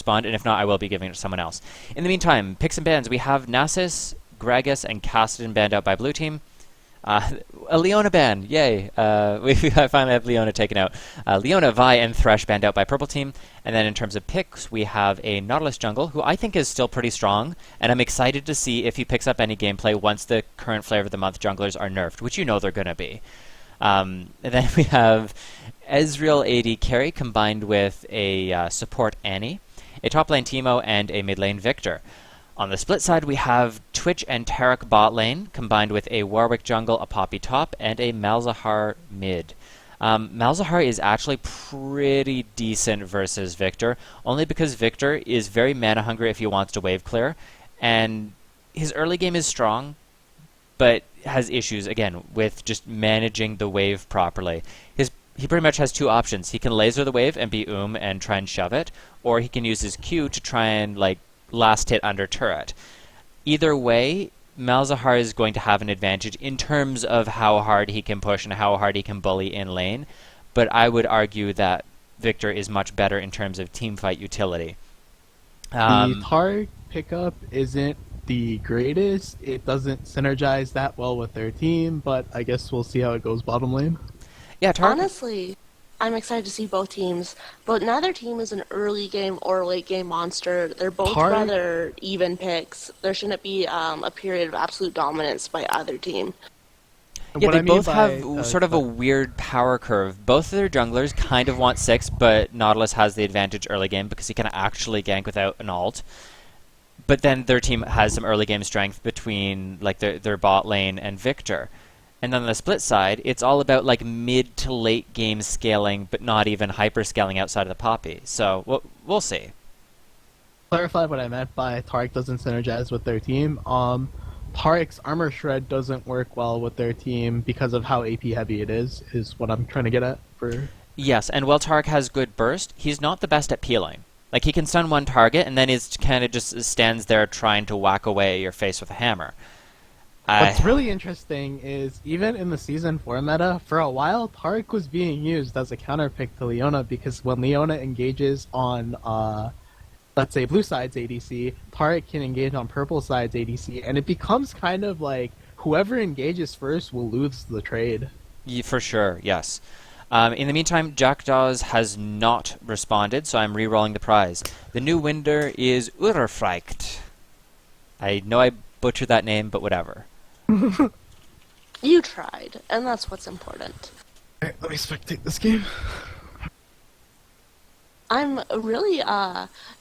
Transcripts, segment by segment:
respond, and if not, I will be giving it to someone else. In the meantime, picks and bans. We have Nasus, Gragas, and Cassidy banned out by blue team. A Leona ban, yay! We finally have Leona taken out. Leona, Vi, and Thresh banned out by purple team. And then in terms of picks, we have a Nautilus jungle, who I think is still pretty strong, and I'm excited to see if he picks up any gameplay once the current Flavor of the Month junglers are nerfed, which you know they're going to be. And then we have Ezreal AD carry combined with a support Annie, a top lane Teemo, and a mid lane Victor. On the split side, we have Twitch and Taric bot lane, combined with a Warwick jungle, a Poppy top, and a Malzahar mid. Malzahar is actually pretty decent versus Victor, only because Victor is very mana hungry if he wants to wave clear, and his early game is strong, but has issues, again, with just managing the wave properly. He pretty much has two options. He can laser the wave and be and try and shove it, or he can use his Q to try and, last hit under turret. Either way, Malzahar is going to have an advantage in terms of how hard he can push and how hard he can bully in lane, but I would argue that Victor is much better in terms of teamfight utility. The Taric pickup isn't the greatest. It doesn't synergize that well with their team, but I guess we'll see how it goes bottom lane. Yeah, Taric. Honestly, I'm excited to see both teams, but neither team is an early game or late game monster. They're both rather even picks. There shouldn't be a period of absolute dominance by either team. Yeah, they both have sort of a weird power curve. Both of their junglers kind of want 6, but Nautilus has the advantage early game because he can actually gank without an ult. But then their team has some early game strength between their bot lane and Victor. And then on the split side, it's all about mid to late game scaling, but not even hyper scaling outside of the Poppy. So we'll see. Clarify what I meant by Taric doesn't synergize with their team. Taric's armor shred doesn't work well with their team because of how AP heavy it is what I'm trying to get at. Yes, and while Taric has good burst, he's not the best at peeling. He can stun one target, and then he kind of just stands there trying to whack away your face with a hammer. What's really interesting is, even in the Season 4 meta, for a while, Taric was being used as a counterpick to Leona, because when Leona engages on, let's say, blue side's ADC, Taric can engage on purple side's ADC, and it becomes kind of like, whoever engages first will lose the trade. Yeah, for sure, yes. In the meantime, Jackdaws has not responded, so I'm re-rolling the prize. The new winner is Urfreicht. I know I butchered that name, but whatever. You tried, and that's what's important. Alright, let me spectate this game. I'm really,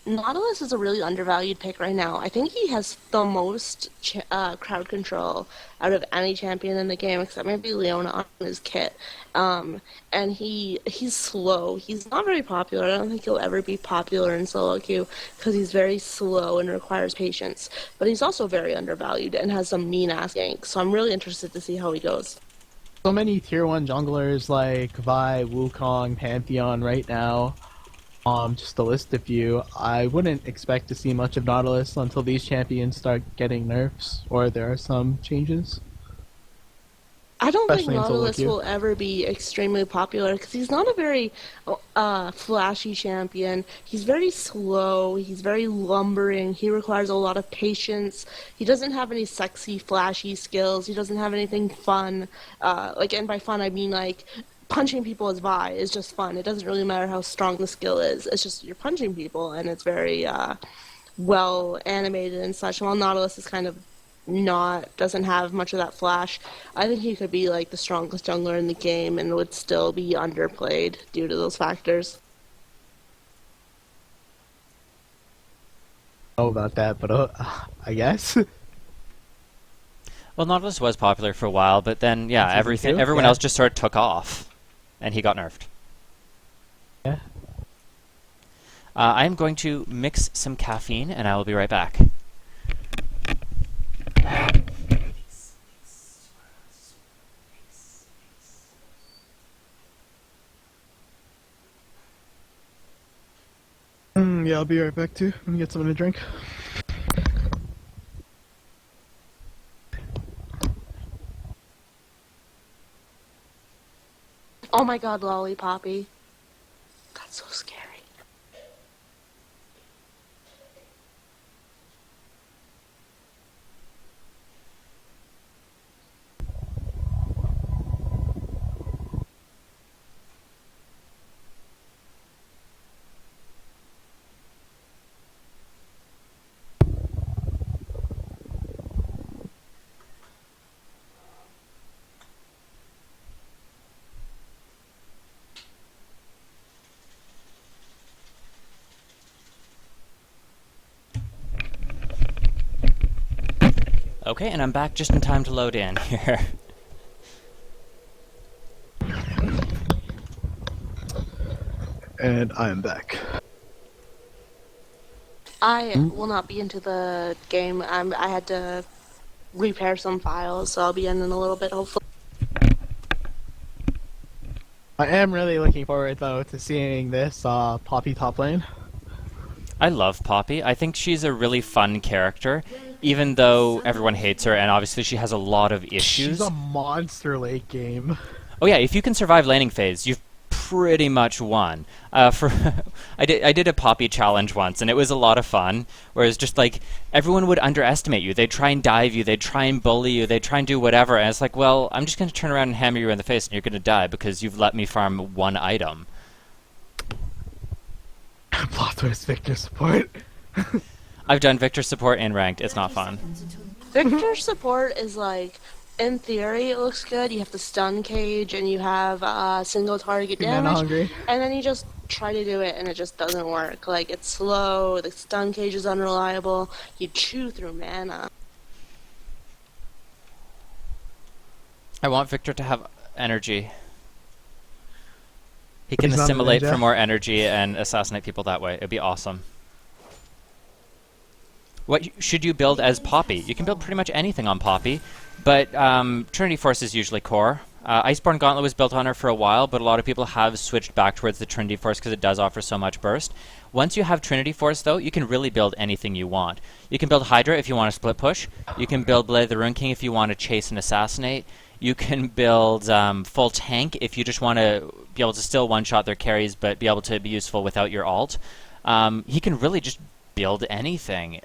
Nautilus is a really undervalued pick right now. I think he has the most crowd control out of any champion in the game, except maybe Leona on his kit. And he's slow. He's not very popular. I don't think he'll ever be popular in solo queue, because he's very slow and requires patience. But he's also very undervalued and has some mean-ass ganks, so I'm really interested to see how he goes. So many tier 1 junglers like Vi, Wukong, Pantheon right now. Just to list a few, I wouldn't expect to see much of Nautilus until these champions start getting nerfs, or there are some changes. I don't think Nautilus will ever be extremely popular, because he's not a very flashy champion. He's very slow, he's very lumbering, he requires a lot of patience, he doesn't have any sexy, flashy skills, he doesn't have anything fun. And by fun I mean punching people as Vi is just fun. It doesn't really matter how strong the skill is. It's just you're punching people, and it's very well animated and such. While Nautilus is kind of doesn't have much of that flash, I think he could be the strongest jungler in the game and would still be underplayed due to those factors. I don't know about that, but I guess. Well, Nautilus was popular for a while, but then, yeah, everyone else just sort of took off, and he got nerfed. Yeah. I'm going to mix some caffeine, and I will be right back. Yeah, I'll be right back too. Let me get something to drink. Oh my god, Lolly Poppy. That's so scary. Okay, and I'm back just in time to load in here. And I am back. I will not be into the game. I had to repair some files, so I'll be in a little bit, hopefully. I am really looking forward, though, to seeing this Poppy top lane. I love Poppy. I think she's a really fun character, even though everyone hates her, and obviously she has a lot of issues. She's a monster late game. Oh yeah, if you can survive laning phase, you've pretty much won. I did a Poppy challenge once, and it was a lot of fun. Whereas just like everyone would underestimate you, they'd try and dive you, they'd try and bully you, they'd try and do whatever, and it's like, well, I'm just going to turn around and hammer you in the face, and you're going to die because you've let me farm one item. Plot twist, Victor support. I've done Victor support in ranked. It's not fun. Victor support is like, in theory, it looks good. You have the stun cage, and you have single target damage, and then you just try to do it, and it just doesn't work. Like, it's slow, the stun cage is unreliable, you chew through mana. I want Victor to have energy. He can assimilate for more energy and assassinate people that way. It'd be awesome. What should you build as Poppy? You can build pretty much anything on Poppy, but Trinity Force is usually core. Iceborne Gauntlet was built on her for a while, but a lot of people have switched back towards the Trinity Force because it does offer so much burst. Once you have Trinity Force, though, you can really build anything you want. You can build Hydra if you want to split push. You can build Blade of the Rune King if you want to chase and assassinate. You can build full tank if you just want to be able to still one-shot their carries, but be able to be useful without your ult. He can really just build anything.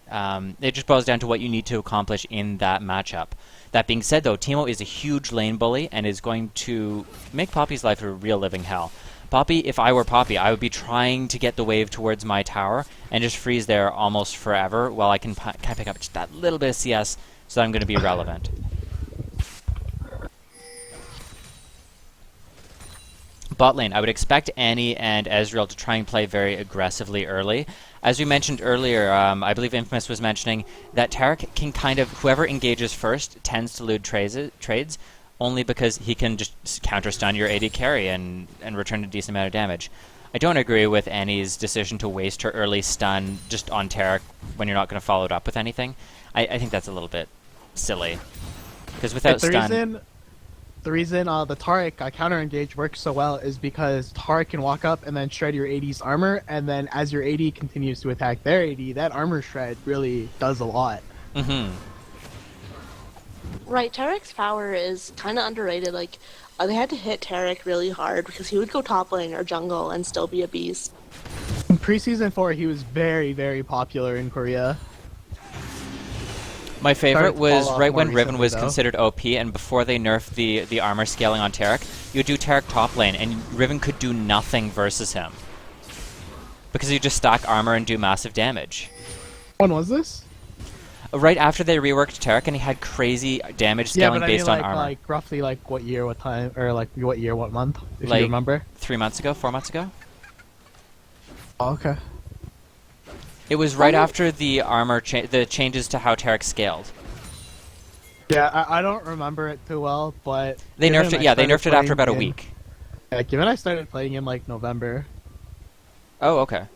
It just boils down to what you need to accomplish in that matchup. That being said, though, Teemo is a huge lane bully and is going to make Poppy's life a real living hell. Poppy, if I were Poppy, I would be trying to get the wave towards my tower and just freeze there almost forever while I can pick up just that little bit of CS so that I'm going to be relevant. Bot lane, I would expect Annie and Ezreal to try and play very aggressively early. As we mentioned earlier, I believe Infamous was mentioning that Taric can kind of, whoever engages first tends to lose trades, only because he can just counter-stun your AD carry and return a decent amount of damage. I don't agree with Annie's decision to waste her early stun just on Taric when you're not going to follow it up with anything. I think that's a little bit silly. Because without stun... The reason the Taric counter-engage works so well is because Taric can walk up and then shred your AD's armor, and then as your AD continues to attack their AD, that armor shred really does a lot. Mm-hmm. Right, Taric's power is kind of underrated. Like, they had to hit Taric really hard because he would go top lane or jungle and still be a beast. In Pre-Season 4, he was very, very popular in Korea. My favorite was right when Riven was considered OP, and before they nerfed the armor scaling on Taric, you would do Taric top lane, and Riven could do nothing versus him. Because you just stack armor and do massive damage. When was this? Right after they reworked Taric, and he had crazy damage scaling based on armor. Like, roughly, like, what year, what time, or, like, what year, what month, if like, you remember? 3 months ago, 4 months ago? Oh, okay. It was right after the armor, the changes to how Taric scaled. Yeah, I don't remember it too well, but... They nerfed it, yeah, they nerfed it after about a week. Yeah, given I started playing in, like, November. Oh, okay.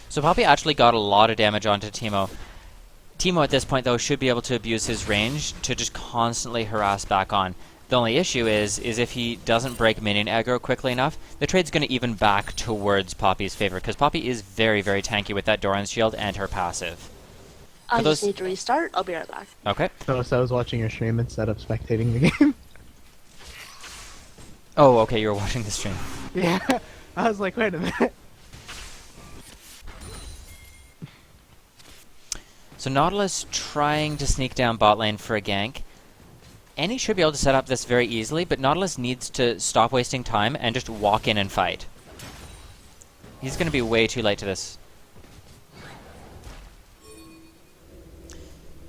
So Poppy actually got a lot of damage onto Teemo. Teemo at this point, though, should be able to abuse his range to just constantly harass back on. The only issue is if he doesn't break minion aggro quickly enough, the trade's going to even back towards Poppy's favor, because Poppy is very, very tanky with that Doran's shield and her passive. I just need to restart. I'll be right back. Okay. So I was watching your stream instead of spectating the game. Oh, okay, you were watching the stream. Yeah, I was like, wait a minute. So Nautilus trying to sneak down bot lane for a gank. Annie should be able to set up this very easily, but Nautilus needs to stop wasting time and just walk in and fight. He's going to be way too late to this.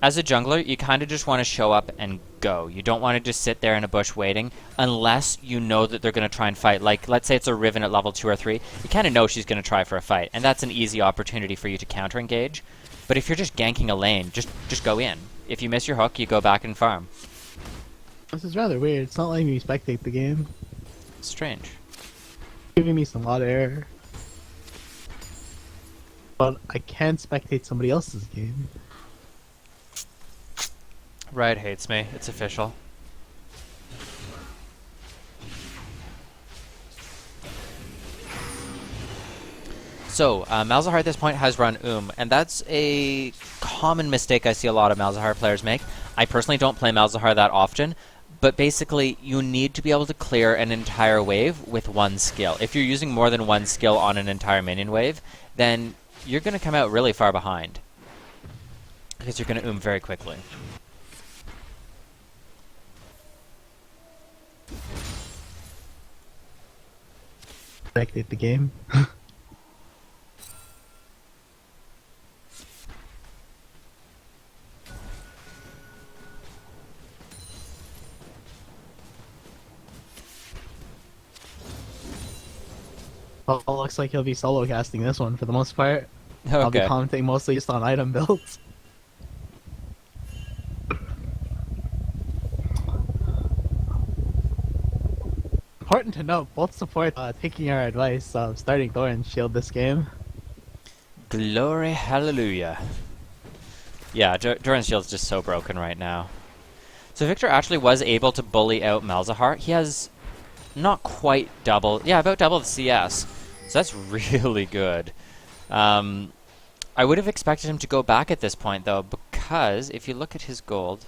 as a jungler, you kind of just want to show up and go. You don't want to just sit there in a bush waiting unless you know that they're going to try and fight. Like, let's say it's a Riven at level 2 or 3. You kind of know she's going to try for a fight, and that's an easy opportunity for you to counter-engage. But if you're just ganking a lane, just go in. If you miss your hook, you go back and farm. This is rather weird. It's not letting me spectate the game. It's strange. Giving me some lot of error. But I can spectate somebody else's game. Riot hates me. It's official. So, Malzahar at this point has run and that's a common mistake I see a lot of Malzahar players make. I personally don't play Malzahar that often, but basically you need to be able to clear an entire wave with one skill. If you're using more than one skill on an entire minion wave, then you're going to come out really far behind, because you're going to very quickly. Spectate the game. Well, it looks like he'll be solo casting this one for the most part. Okay. I'll be commenting mostly just on item builds. Important to note, both support taking our advice of starting Thorin's shield this game. Glory hallelujah. Yeah, Doran's shield's just so broken right now. So Victor actually was able to bully out Malzahar. He has not quite double, about double the CS. So that's really good. I would have expected him to go back at this point though, because if you look at his gold,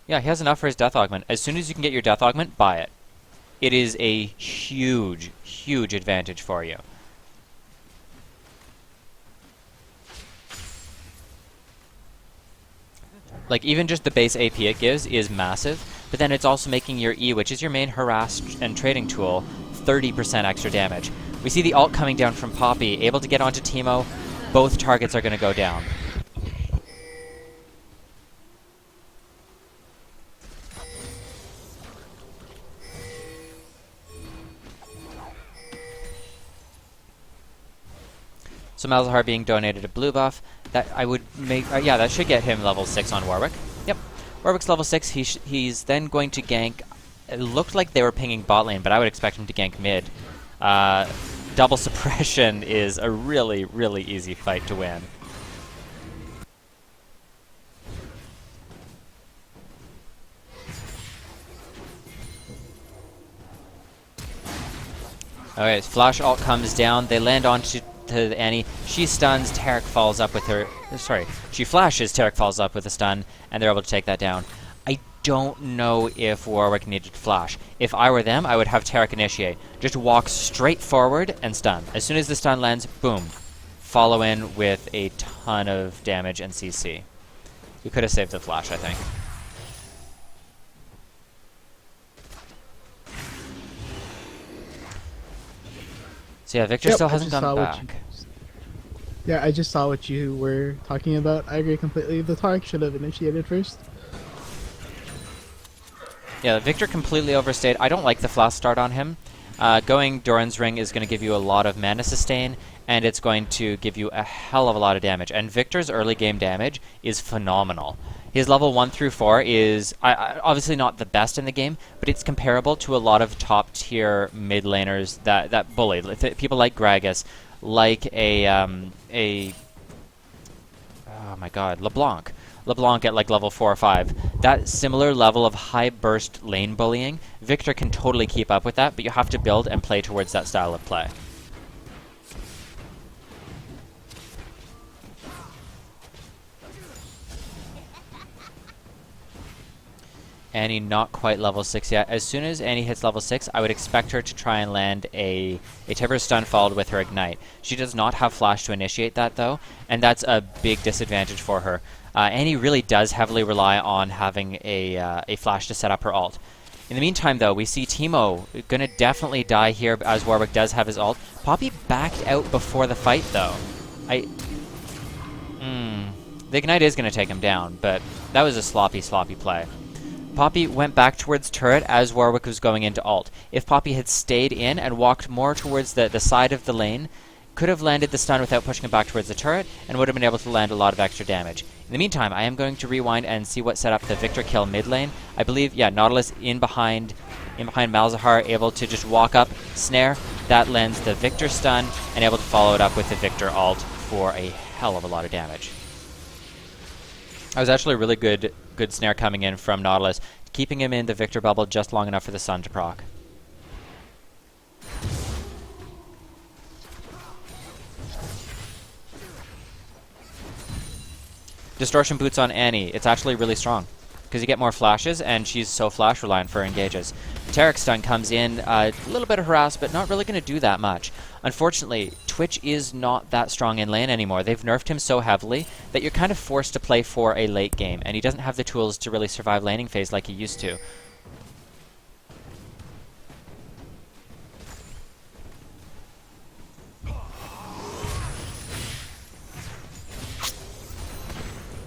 yeah, he has enough for his death augment. As soon as you can get your death augment, buy it. It is a huge, huge advantage for you. Like, even just the base AP it gives is massive, but then it's also making your E, which is your main harass and trading tool, 30% extra damage. We see the ult coming down from Poppy, able to get onto Teemo. Both targets are going to go down. So Malzahar being donated a blue buff. That I would make, yeah, that should get him level 6 on Warwick. Yep, Warwick's level 6. He's then going to gank. It looked like they were pinging bot lane, but I would expect him to gank mid. Double suppression is a really, really easy fight to win. Okay, flash ult comes down. They land onto Annie. She stuns, Taric falls up with her. Sorry, she flashes, Taric falls up with a stun, and they're able to take that down. I don't know if Warwick needed to flash. If I were them, I would have Taric initiate. Just walk straight forward and stun. As soon as the stun lands, boom. Follow in with a ton of damage and CC. We could have saved the flash, I think. So yeah, Victor still hasn't come back. Yeah, I just saw what you were talking about. I agree completely. The Taric should have initiated first. Yeah, Victor completely overstayed. I don't like the flash start on him. Going Doran's Ring is going to give you a lot of mana sustain, and it's going to give you a hell of a lot of damage. And Victor's early game damage is phenomenal. His level 1 through 4 is obviously not the best in the game, but it's comparable to a lot of top tier mid laners that bully. People like Gragas, like oh my god, LeBlanc. LeBlanc at like level 4 or 5. That similar level of high burst lane bullying, Victor can totally keep up with that, but you have to build and play towards that style of play. Annie not quite level 6 yet. As soon as Annie hits level 6, I would expect her to try and land a Timber stun followed with her Ignite. She does not have flash to initiate that though, and that's a big disadvantage for her. Annie really does heavily rely on having a flash to set up her ult. In the meantime though, we see Teemo gonna definitely die here as Warwick does have his ult. Poppy backed out before the fight though. The Ignite is going to take him down, but that was a sloppy play. Poppy went back towards turret as Warwick was going into ult. If Poppy had stayed in and walked more towards the side of the lane, could have landed the stun without pushing him back towards the turret, and would have been able to land a lot of extra damage. In the meantime, I am going to rewind and see what set up the Victor kill mid lane. I believe, yeah, Nautilus in behind Malzahar, able to just walk up, snare. That lands the Victor stun, and able to follow it up with the Victor ult for a hell of a lot of damage. That was actually a really good snare coming in from Nautilus, keeping him in the Victor bubble just long enough for the stun to proc. Distortion boots on Annie. It's actually really strong, because you get more flashes, and she's so flash reliant for engages. Taric stun comes in, a little bit of harass, but not really going to do that much. Unfortunately, Twitch is not that strong in lane anymore. They've nerfed him so heavily that you're kind of forced to play for a late game, and he doesn't have the tools to really survive laning phase like he used to.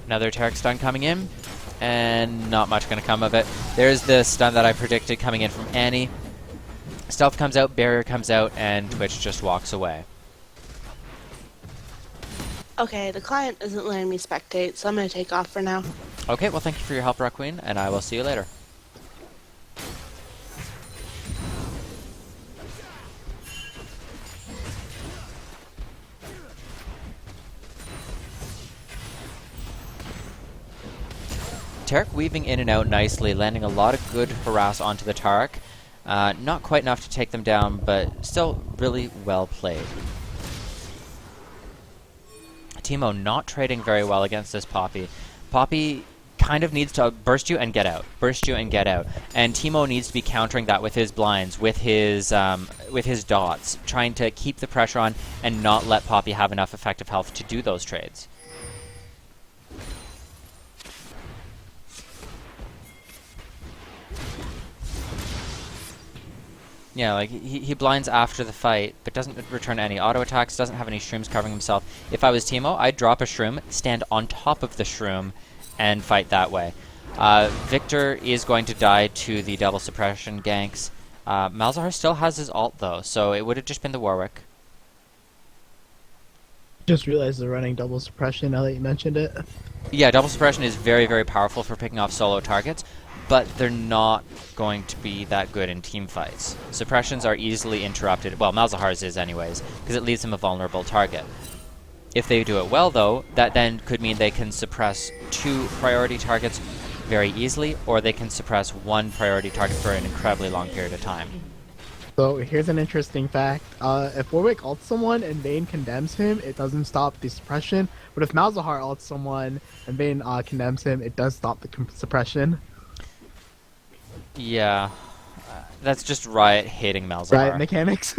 Another Taric stun coming in, and not much going to come of it. There's the stun that I predicted coming in from Annie. Stealth comes out, barrier comes out, and Twitch just walks away. Okay, the client isn't letting me spectate, so I'm going to take off for now. Okay, well thank you for your help, Raqueen, and I will see you later. Taric weaving in and out nicely, landing a lot of good harass onto the Taric. Not quite enough to take them down, but still really well played. Teemo not trading very well against this Poppy. Poppy kind of needs to burst you and get out. Burst you and get out. And Teemo needs to be countering that with his blinds, with his dots, trying to keep the pressure on and not let Poppy have enough effective health to do those trades. Yeah, like, he blinds after the fight, but doesn't return any auto attacks, doesn't have any shrooms covering himself. If I was Teemo, I'd drop a shroom, stand on top of the shroom, and fight that way. Victor is going to die to the double suppression ganks. Malzahar still has his ult, though, so it would have just been the Warwick. Just realized they're running double suppression now that you mentioned it. Yeah, double suppression is very, very powerful for picking off solo targets, but they're not going to be that good in team fights. Suppressions are easily interrupted, well, Malzahar's is anyways, because it leaves him a vulnerable target. If they do it well, though, that then could mean they can suppress 2 priority targets very easily, or they can suppress 1 priority target for an incredibly long period of time. So here's an interesting fact. If Warwick ults someone and Vayne condemns him, it doesn't stop the suppression. But if Malzahar ults someone and Vayne condemns him, it does stop the suppression. Yeah, that's just Riot hating Malzahar. Riot mechanics.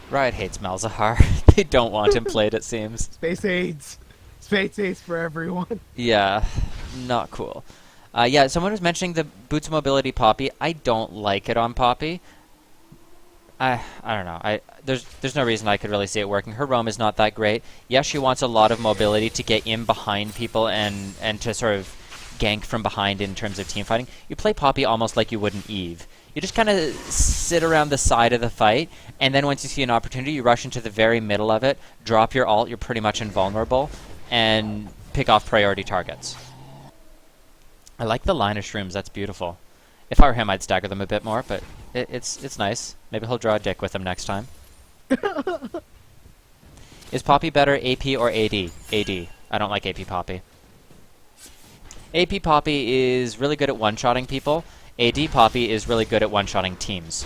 Riot hates Malzahar. They don't want him played, it seems. Space AIDS. Space AIDS for everyone. Yeah, not cool. Yeah, someone was mentioning the boots mobility Poppy. I don't like it on Poppy. I don't know. There's no reason I could really see it working. Her roam is not that great. Yes, she wants a lot of mobility to get in behind people and to sort of gank from behind in terms of team fighting. You play Poppy almost like you would an Eve. You just kind of sit around the side of the fight, and then once you see an opportunity, you rush into the very middle of it, drop your ult, you're pretty much invulnerable, and pick off priority targets. I like the line of shrooms, that's beautiful. If I were him, I'd stagger them a bit more, but it's nice. Maybe he'll draw a dick with them next time. Is Poppy better AP or AD? AD. I don't like AP Poppy. AP Poppy is really good at one-shotting people. AD Poppy is really good at one-shotting teams.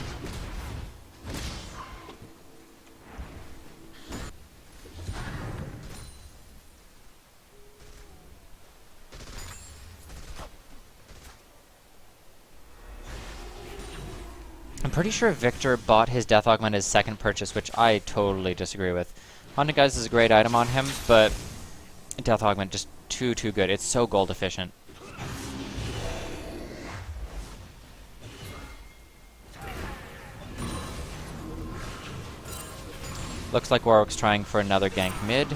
I'm pretty sure Victor bought his Death Augment as second purchase, which I totally disagree with. Haunted Guise is a great item on him, but Death Augment just too good. It's so gold efficient. Looks like Warwick's trying for another gank mid.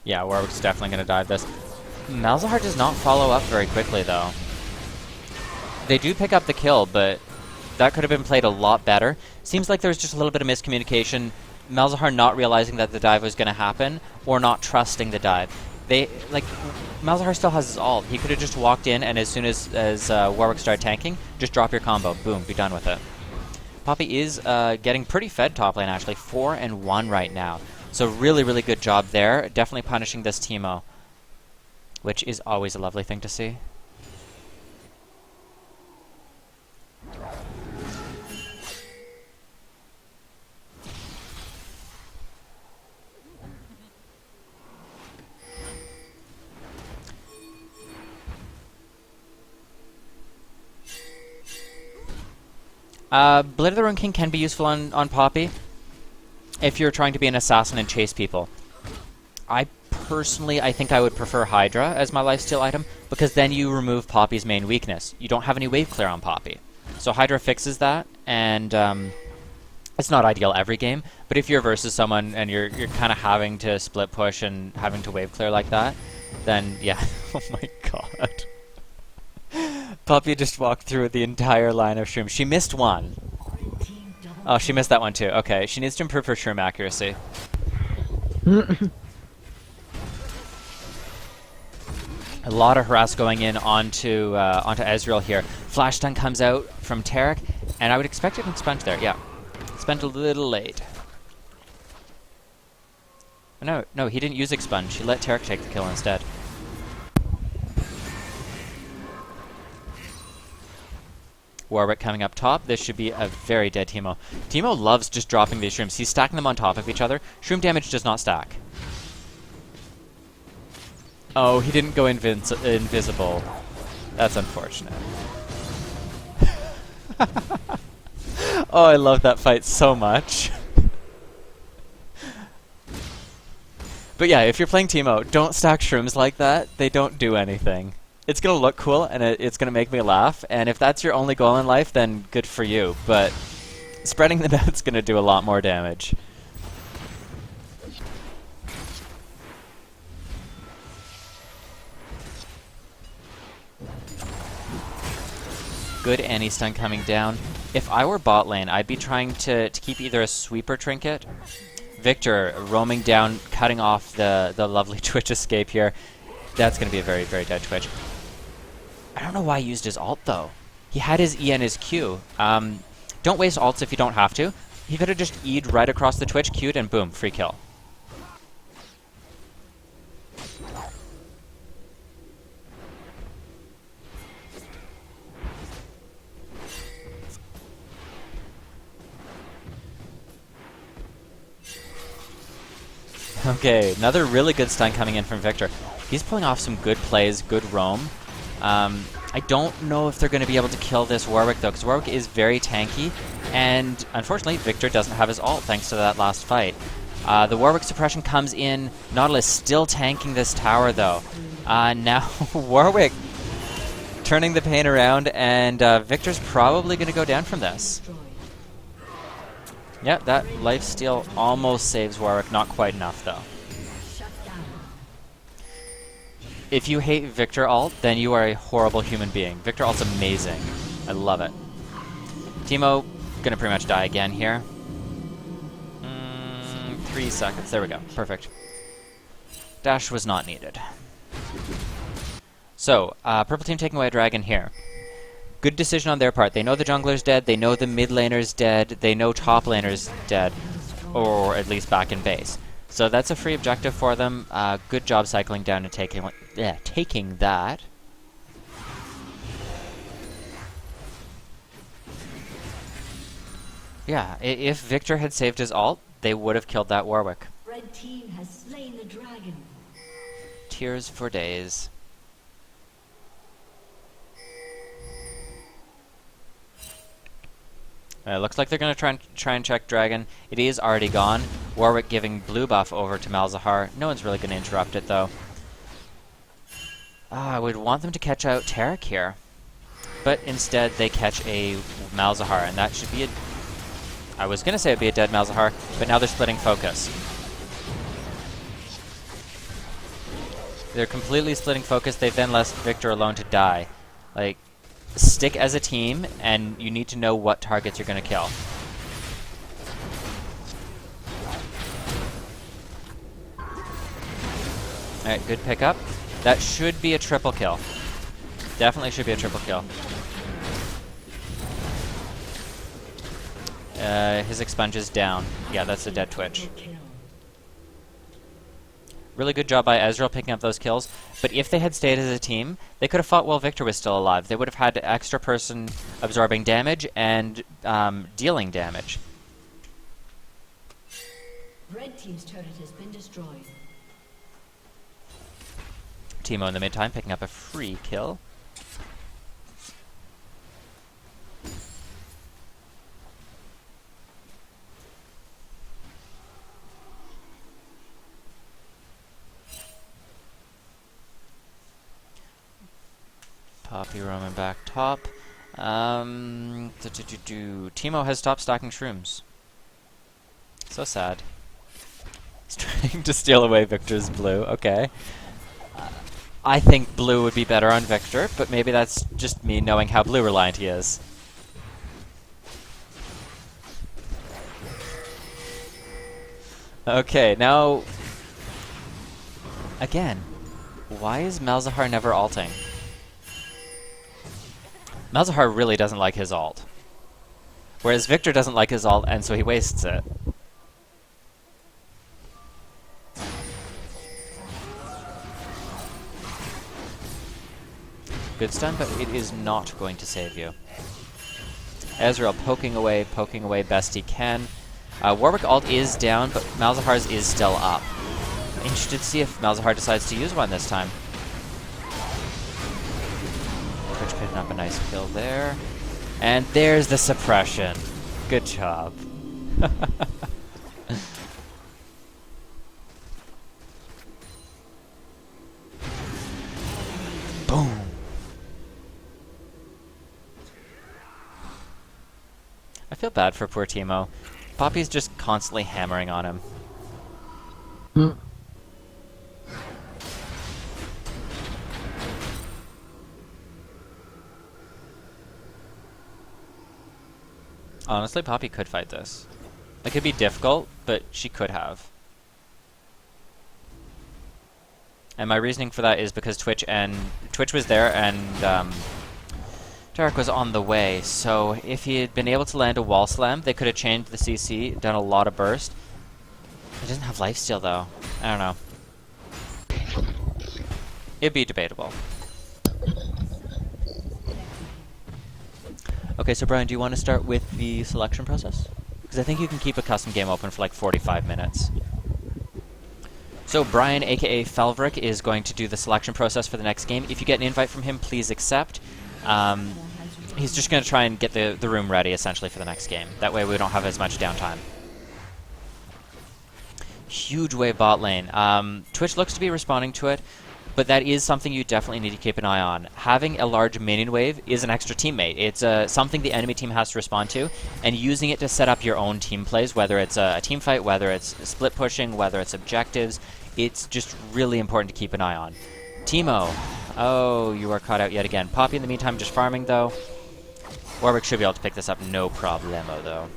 Yeah, Warwick's definitely going to dive this. Malzahar does not follow up very quickly, though. They do pick up the kill, but that could have been played a lot better. Seems like there was just a little bit of miscommunication. Malzahar not realizing that the dive was going to happen, or not trusting the dive. Malzahar still has his ult. He could have just walked in, and as soon as Warwick started tanking, just drop your combo. Boom, be done with it. Poppy is getting pretty fed top lane, actually. 4-1 right now. So really, really good job there. Definitely punishing this Teemo, which is always a lovely thing to see. Blade of the Ruined King can be useful on Poppy if you're trying to be an assassin and chase people. I think I would prefer Hydra as my lifesteal item, because then you remove Poppy's main weakness. You don't have any wave clear on Poppy. So Hydra fixes that, and it's not ideal every game, but if you're versus someone and you're kind of having to split push and having to wave clear like that, then yeah. Oh my god. Poppy just walked through the entire line of shrooms. She missed one. Oh, she missed that one too. Okay, she needs to improve her shroom accuracy. A lot of harass going in onto Ezreal here. Flash stun comes out from Taric, and I would expect it to Sponge there. Yeah, spent a little late. No, he didn't use Expunge. He let Taric take the kill instead. Warwick coming up top. This should be a very dead Teemo. Teemo loves just dropping these shrooms. He's stacking them on top of each other. Shroom damage does not stack. Oh, he didn't go invisible. That's unfortunate. Oh, I love that fight so much. But yeah, if you're playing Teemo, don't stack shrooms like that. They don't do anything. It's going to look cool, and it's going to make me laugh, and if that's your only goal in life, then good for you, but spreading them out's going to do a lot more damage. Good anti-stun coming down. If I were bot lane, I'd be trying to keep either a sweeper trinket. Victor roaming down, cutting off the lovely Twitch escape here. That's going to be a very, very dead Twitch. I don't know why he used his ult, though. He had his E and his Q. Don't waste ults if you don't have to. He could have just E'd right across the Twitch, Q'd, and boom, free kill. Okay, another really good stun coming in from Victor. He's pulling off some good plays, good roam. I don't know if they're going to be able to kill this Warwick, though, because Warwick is very tanky, and unfortunately, Victor doesn't have his ult, thanks to that last fight. The Warwick suppression comes in. Nautilus still tanking this tower, though. Now, Warwick turning the pain around, and Victor's probably going to go down from this. Yeah, that lifesteal almost saves Warwick, not quite enough, though. If you hate Victor ult, then you are a horrible human being. Victor ult's amazing. I love it. Teemo gonna pretty much die again here. 3 seconds. There we go. Perfect. Dash was not needed. So, purple team taking away a dragon here. Good decision on their part. They know the jungler's dead, they know the mid laner's dead, they know top laner's dead, or at least back in base. So that's a free objective for them. Good job cycling down and taking that. Yeah, if Victor had saved his ult, they would have killed that Warwick. Red team has slain the dragon. Tears for days. Looks like they're going to try and check Dragon. It is already gone. Warwick giving blue buff over to Malzahar. No one's really going to interrupt it, though. I would want them to catch out Tarek here. But instead, they catch a Malzahar, and that should be a... I was going to say it'd be a dead Malzahar, but now they're splitting focus. They're completely splitting focus. They've then left Victor alone to die. Like, stick as a team, and you need to know what targets you're going to kill. Alright, good pickup. That should be a triple kill. Definitely should be a triple kill. His expunge is down. Yeah, that's a dead Twitch. Really good job by Ezreal picking up those kills. But if they had stayed as a team, they could have fought while Victor was still alive. They would have had an extra person absorbing damage and dealing damage. Red team's turret has been destroyed. Teemo in the meantime picking up a free kill. Poppy roaming back top. Teemo has stopped stacking shrooms. So sad. He's trying to steal away Victor's blue. Okay. I think blue would be better on Victor, but maybe that's just me knowing how blue reliant he is. Okay, now... Again, why is Malzahar never ulting? Malzahar really doesn't like his ult. Whereas Victor doesn't like his ult, and so he wastes it. Good stun, but it is not going to save you. Ezreal poking away best he can. Warwick ult is down, but Malzahar's is still up. Interested to see if Malzahar decides to use one this time. Twitch picking up a nice kill there. And there's the suppression. Good job. Boom. I feel bad for poor Teemo. Poppy's just constantly hammering on him. Honestly, Poppy could fight this. It could be difficult, but she could have. And my reasoning for that is because Twitch was there and Tarek was on the way, so if he had been able to land a wall slam, they could have changed the CC, done a lot of burst. He doesn't have lifesteal though. I don't know. It'd be debatable. Okay, so Brian, do you want to start with the selection process? Because I think you can keep a custom game open for like 45 minutes. So Brian, aka Felvrick, is going to do the selection process for the next game. If you get an invite from him, please accept. He's just going to try and get the room ready, essentially, for the next game. That way we don't have as much downtime. Huge wave bot lane. Twitch looks to be responding to it, but that is something you definitely need to keep an eye on. Having a large minion wave is an extra teammate. It's something the enemy team has to respond to, and using it to set up your own team plays, whether it's a team fight, whether it's split pushing, whether it's objectives, it's just really important to keep an eye on. Teemo. Oh, you are caught out yet again. Poppy in the meantime just farming though. Warwick should be able to pick this up, no problemo though.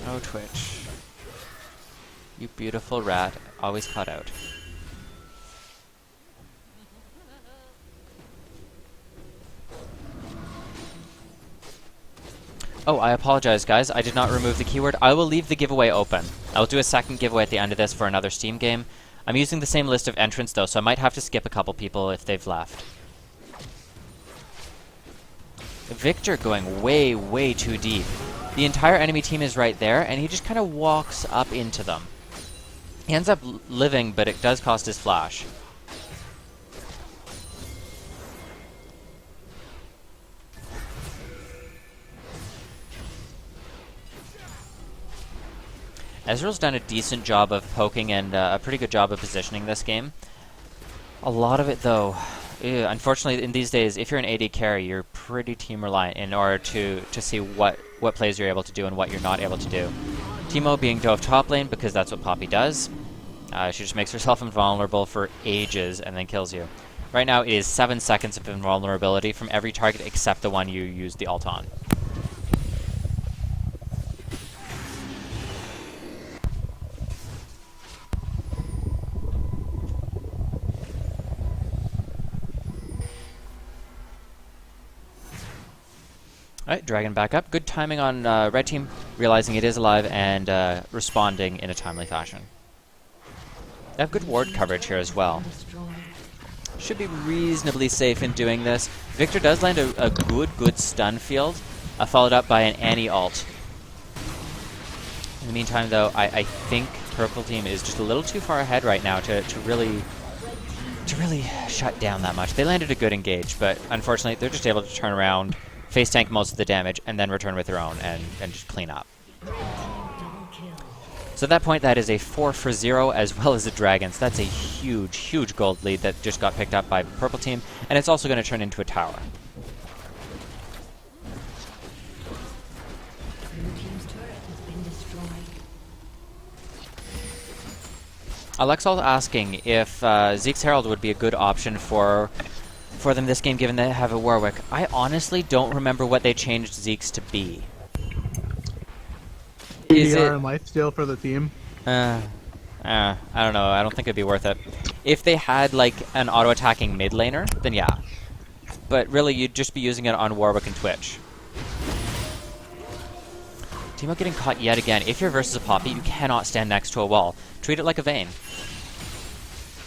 Oh, Twitch. You beautiful rat, always caught out. Oh, I apologize, guys. I did not remove the keyword. I will leave the giveaway open. I will do a second giveaway at the end of this for another Steam game. I'm using the same list of entrants, though, so I might have to skip a couple people if they've left. Victor going way, way too deep. The entire enemy team is right there, and he just kind of walks up into them. He ends up living, but it does cost his flash. Ezreal's done a decent job of poking and a pretty good job of positioning this game. A lot of it, though, unfortunately, in these days, if you're an AD carry, you're pretty team reliant in order to see what plays you're able to do and what you're not able to do. Teemo being dove top lane because that's what Poppy does. She just makes herself invulnerable for ages and then kills you. Right now, it is 7 seconds of invulnerability from every target except the one you use the ult on. Alright, Dragon back up. Good timing on red team, realizing it is alive and responding in a timely fashion. They have good ward coverage here as well. Should be reasonably safe in doing this. Victor does land a good stun field, followed up by an Annie ult. In the meantime, though, I think purple team is just a little too far ahead right now to really shut down that much. They landed a good engage, but unfortunately, they're just able to turn around, face tank most of the damage, and then return with their own and just clean up. So at that point, that is a 4-for-0 as well as a dragon. So that's a huge gold lead that just got picked up by purple team, and it's also going to turn into a tower. Alexal asking if Zeke's Herald would be a good option for them this game, given they have a Warwick. I honestly don't remember what they changed Zeke's to be. Is it and lifesteal for the team? I don't know. I don't think it'd be worth it. If they had like an auto-attacking mid laner, then yeah. But really, you'd just be using it on Warwick and Twitch. Teemo getting caught yet again. If you're versus a Poppy, you cannot stand next to a wall. Treat it like a Vayne.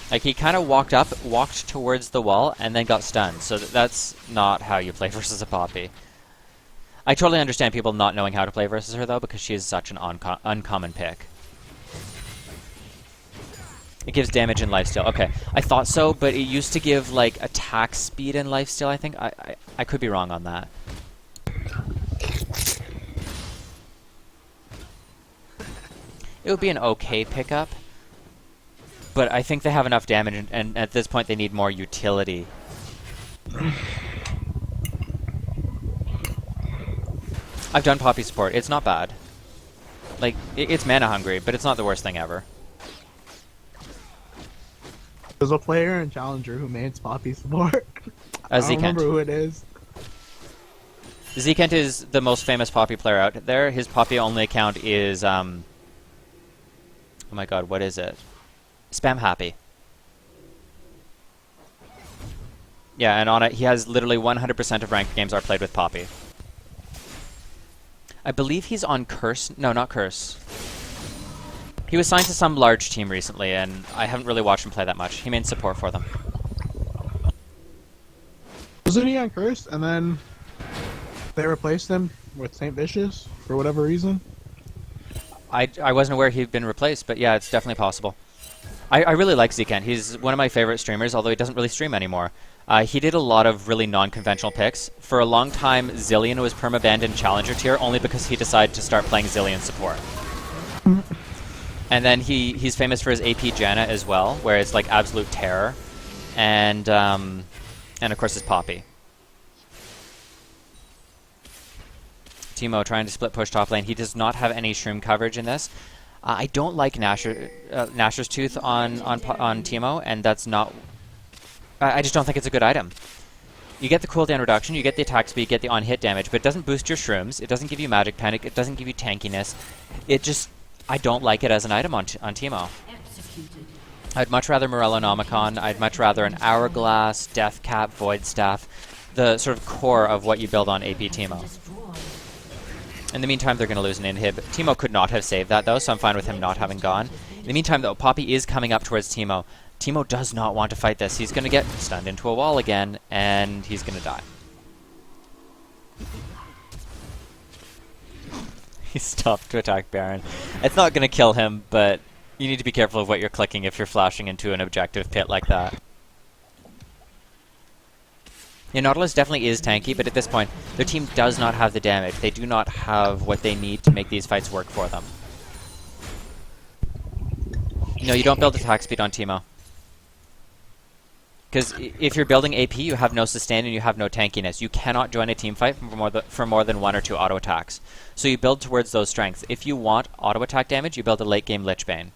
Like, he kind of walked towards the wall, and then got stunned. So that's not how you play versus a Poppy. I totally understand people not knowing how to play versus her, though, because she is such an uncommon pick. It gives damage and lifesteal. Okay, I thought so, but it used to give, like, attack speed and lifesteal, I think. I could be wrong on that. It would be an okay pickup, but I think they have enough damage, and at this point they need more utility. I've done Poppy support. It's not bad. Like, it's mana hungry, but it's not the worst thing ever. There's a player in Challenger who mains Poppy support. I don't remember who it is. Zekent is the most famous Poppy player out there. His Poppy only account is, oh my god, what is it? Spam Happy. Yeah, and on it, he has literally 100% of ranked games are played with Poppy. I believe he's on Curse. No, not Curse. He was signed to some large team recently, and I haven't really watched him play that much. He mains support for them. Wasn't he on Curse, and then they replaced him with St. Vicious for whatever reason? I wasn't aware he'd been replaced, but yeah, it's definitely possible. I really like Zekent. He's one of my favorite streamers, although he doesn't really stream anymore. He did a lot of really non-conventional picks. For a long time, Zilean was perma-banned in Challenger tier only because he decided to start playing Zilean support. And then he's famous for his AP Janna as well, where it's like absolute terror. And of course his Poppy. Teemo trying to split push top lane. He does not have any shroom coverage in this. I don't like Nashor's Tooth on Teemo, and that's not... I just don't think it's a good item. You get the cooldown reduction, you get the attack speed, you get the on-hit damage, but it doesn't boost your shrooms, it doesn't give you magic panic, it doesn't give you tankiness. It just... I don't like it as an item on Teemo. I'd much rather Morellonomicon, I'd much rather an Hourglass, Death Cap, Void Staff, the sort of core of what you build on AP Teemo. In the meantime, they're going to lose an inhib. Teemo could not have saved that, though, so I'm fine with him not having gone. In the meantime, though, Poppy is coming up towards Teemo. Teemo does not want to fight this. He's going to get stunned into a wall again, and he's going to die. He stopped to attack Baron. It's not going to kill him, but you need to be careful of what you're clicking if you're flashing into an objective pit like that. Yeah, Nautilus definitely is tanky, but at this point, their team does not have the damage. They do not have what they need to make these fights work for them. No, you don't build attack speed on Teemo. Because if you're building AP, you have no sustain and you have no tankiness. You cannot join a team fight for more than 1 or 2 auto attacks. So you build towards those strengths. If you want auto attack damage, you build a late game Lich Bane.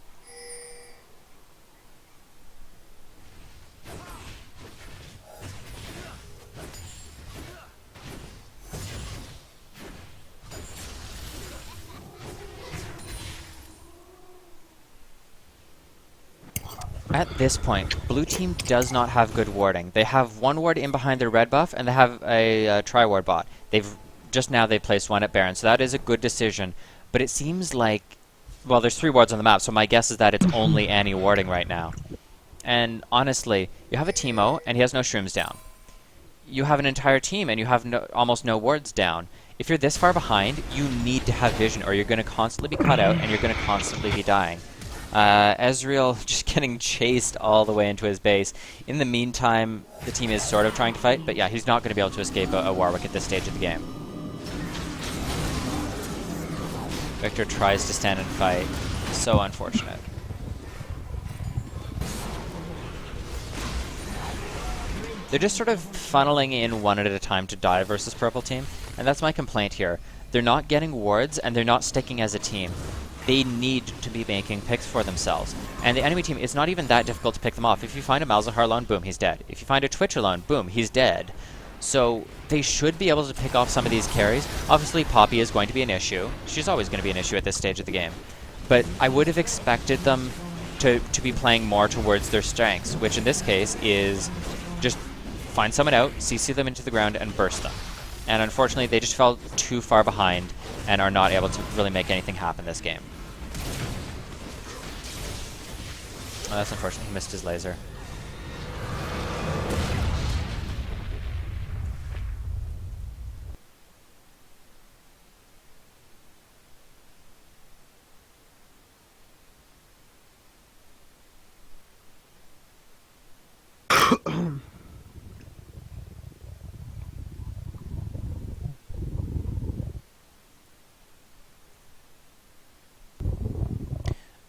At this point, blue team does not have good warding. They have 1 ward in behind their red buff, and they have a tri-ward bot. They've placed 1 at Baron, so that is a good decision. But it seems like, well, there's 3 wards on the map, so my guess is that it's only Annie warding right now. And honestly, you have a Teemo, and he has no shrooms down. You have an entire team, and you have almost no wards down. If you're this far behind, you need to have vision, or you're going to constantly be cut out, and you're going to constantly be dying. Ezreal just getting chased all the way into his base. In the meantime, the team is sort of trying to fight, but yeah, he's not going to be able to escape a Warwick at this stage of the game. Victor tries to stand and fight. So unfortunate. They're just sort of funneling in 1 at a time to die versus purple team, and that's my complaint here. They're not getting wards, and they're not sticking as a team. They need to be making picks for themselves. And the enemy team, it's not even that difficult to pick them off. If you find a Malzahar alone, boom, he's dead. If you find a Twitch alone, boom, he's dead. So they should be able to pick off some of these carries. Obviously, Poppy is going to be an issue. She's always going to be an issue at this stage of the game. But I would have expected them to be playing more towards their strengths, which in this case is just find someone out, CC them into the ground, and burst them. And unfortunately, they just fell too far behind and are not able to really make anything happen this game. Oh, that's unfortunate. He missed his laser.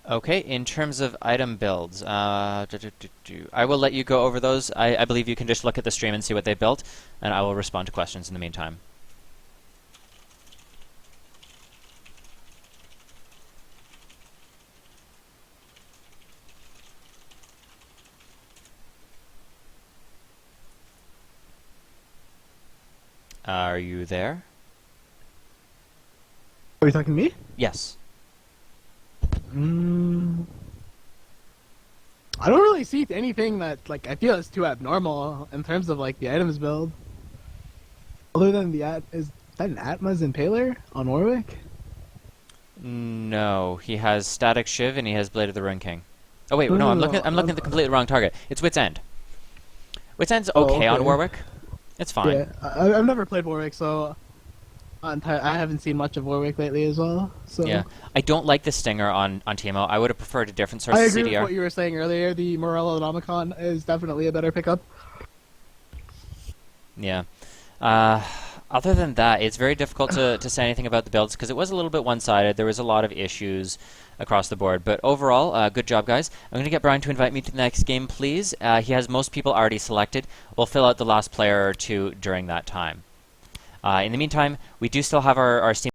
Okay, in terms of item builds, I will let you go over those. I believe you can just look at the stream and see what they built, and I will respond to questions in the meantime. Are you there? Are you talking to me? Yes. I don't really see anything that I feel is too abnormal in terms of the items build. Other than is that an Atma's Impaler on Warwick? No, he has Static Shiv and he has Blade of the Rune King. Oh wait, no, I'm looking at the completely wrong target. It's Wit's End. Wit's End's okay on Warwick. It's fine. Yeah, I've never played Warwick, so I haven't seen much of Warwick lately as well. So yeah, I don't like the Stinger on Teemo. I would have preferred a different source of CDR. I agree with what you were saying earlier. The Morello Nomicon is definitely a better pickup. Yeah. Other than that, it's very difficult to say anything about the builds because it was a little bit one-sided. There was a lot of issues across the board. But overall, good job, guys. I'm going to get Brian to invite me to the next game, please. He has most people already selected. We'll fill out the last player or two during that time. In the meantime, we do still have our Steam